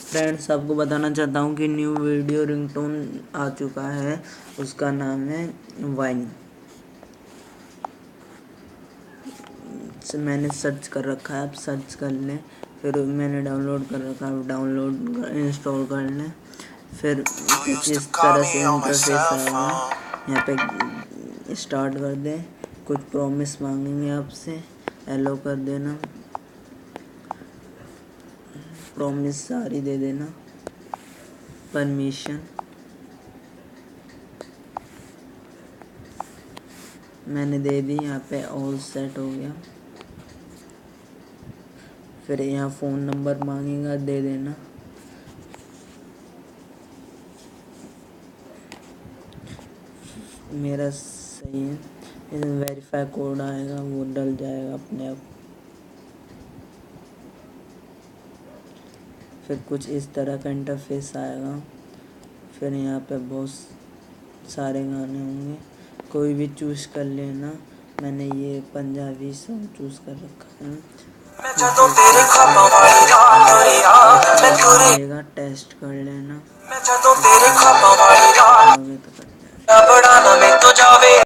Friends, आपको बताना चाहता हूँ कि न्यू वीडियो रिंगटोन आ चुका है। उसका नाम है वाइन। मैंने सर्च कर रखा है, आप सर्च कर लें। फिर मैंने डाउनलोड कर रखा है, डाउनलोड इंस्टॉल कर लें। फिर कुछ इस तरह से इंटरफेस आएगा। यहाँ पे स्टार्ट कर दें। कुछ प्रॉमिस मांगेंगे आपसे, एलो कर देना। प्रॉमिस सारी दे देना। परमिशन मैंने दे दी। यहाँ पे ऑल सेट हो गया। फिर यहाँ फ़ोन नंबर मांगेगा, दे देना। मेरा सही है। इसमें वेरीफाई कोड आएगा, वो डल जाएगा अपने आप। फिर कुछ इस तरह का इंटरफेस आएगा। फिर यहाँ पे बहुत सारे गाने होंगे, कोई भी चूज़ कर लेना। मैंने ये पंजाबी सॉन्ग चूज़ कर रखा है। टेस्ट कर लेना।